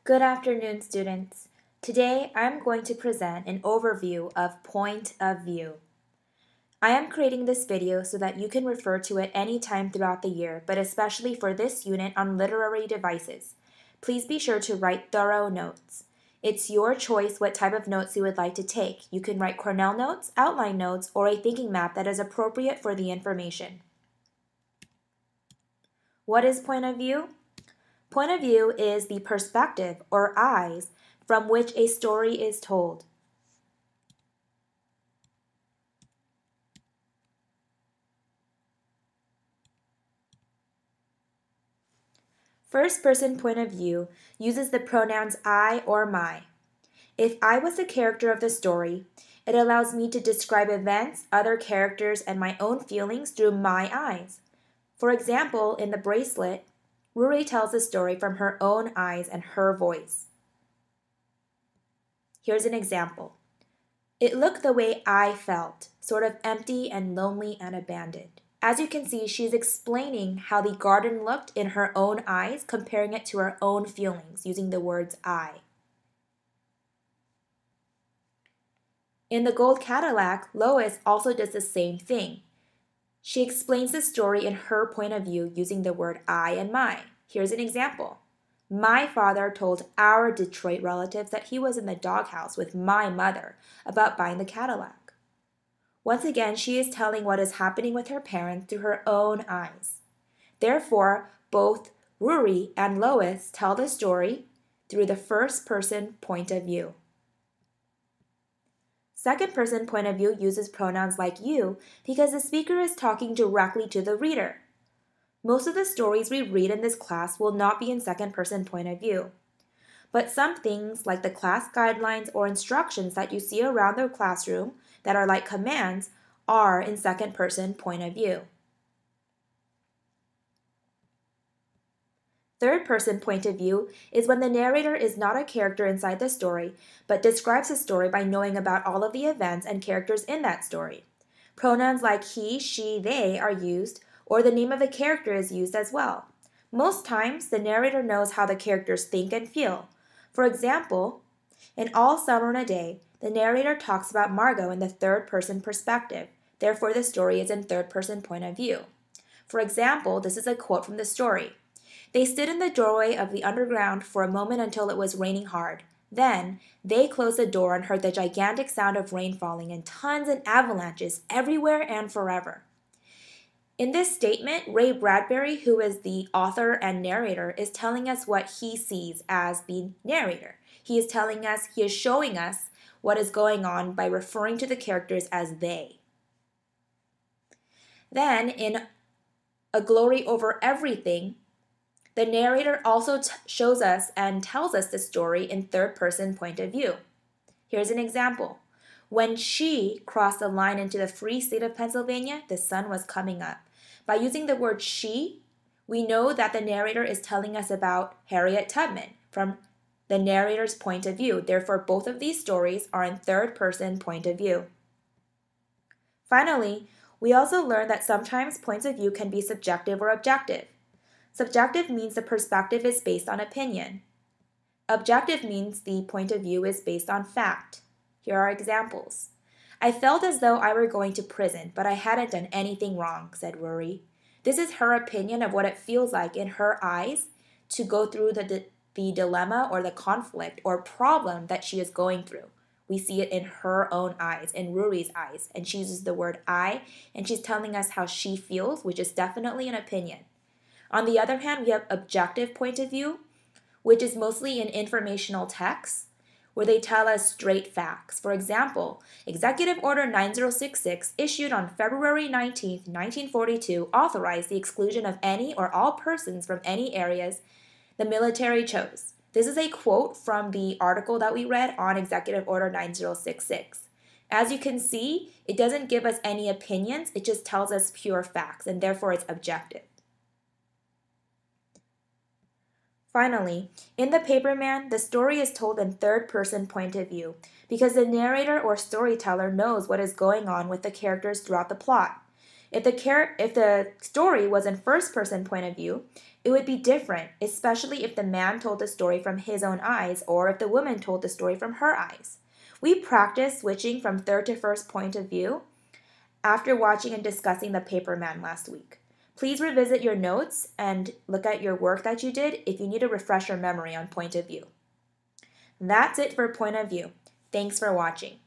Good afternoon, students. Today, I'm going to present an overview of point of view. I am creating this video so that you can refer to it anytime throughout the year, but especially for this unit on literary devices. Please be sure to write thorough notes. It's your choice what type of notes you would like to take. You can write Cornell notes, outline notes, or a thinking map that is appropriate for the information. What is point of view? Point of view is the perspective or eyes from which a story is told. First-person point of view uses the pronouns I or my. If I was the character of the story, it allows me to describe events, other characters, and my own feelings through my eyes. For example, in The Bracelet, Rory tells the story from her own eyes and her voice. Here's an example. It looked the way I felt, sort of empty and lonely and abandoned. As you can see, she's explaining how the garden looked in her own eyes, comparing it to her own feelings, using the words I. In The Gold Cadillac, Lois also does the same thing. She explains the story in her point of view using the word I and my. Here's an example. My father told our Detroit relatives that he was in the doghouse with my mother about buying the Cadillac. Once again, she is telling what is happening with her parents through her own eyes. Therefore, both Rory and Lois tell the story through the first-person point of view. Second-person point of view uses pronouns like you because the speaker is talking directly to the reader. Most of the stories we read in this class will not be in second-person point of view. But some things like the class guidelines or instructions that you see around the classroom that are like commands are in second-person point of view. Third-person point of view is when the narrator is not a character inside the story, but describes the story by knowing about all of the events and characters in that story. Pronouns like he, she, they are used, or the name of a character is used as well. Most times, the narrator knows how the characters think and feel. For example, in All Summer in a Day, the narrator talks about Margot in the third-person perspective. Therefore, the story is in third-person point of view. For example, this is a quote from the story. They stood in the doorway of the underground for a moment until it was raining hard. Then, they closed the door and heard the gigantic sound of rain falling in tons and avalanches everywhere and forever. In this statement, Ray Bradbury, who is the author and narrator, is telling us what he sees as the narrator. He is showing us what is going on by referring to the characters as they. Then, in A Glory Over Everything, the narrator also shows us and tells us the story in third-person point of view. Here's an example. When she crossed the line into the free state of Pennsylvania, the sun was coming up. By using the word she, we know that the narrator is telling us about Harriet Tubman from the narrator's point of view. Therefore, both of these stories are in third-person point of view. Finally, we also learned that sometimes points of view can be subjective or objective. Subjective means the perspective is based on opinion. Objective means the point of view is based on fact. Here are examples. I felt as though I were going to prison, but I hadn't done anything wrong, said Rory. This is her opinion of what it feels like in her eyes to go through the dilemma or the conflict or problem that she is going through. We see it in her own eyes, in Rory's eyes, and she uses the word I, and she's telling us how she feels, which is definitely an opinion. On the other hand, we have objective point of view, which is mostly in informational texts, where they tell us straight facts. For example, Executive Order 9066, issued on February 19, 1942, authorized the exclusion of any or all persons from any areas the military chose. This is a quote from the article that we read on Executive Order 9066. As you can see, it doesn't give us any opinions, it just tells us pure facts, and therefore it's objective. Finally, in The Paperman, the story is told in third-person point of view because the narrator or storyteller knows what is going on with the characters throughout the plot. If the story was in first person point of view, it would be different, especially if the man told the story from his own eyes or if the woman told the story from her eyes. We practiced switching from third to first point of view after watching and discussing The Paper Man last week. Please revisit your notes and look at your work that you did if you need to refresh your memory on point of view. That's it for point of view. Thanks for watching.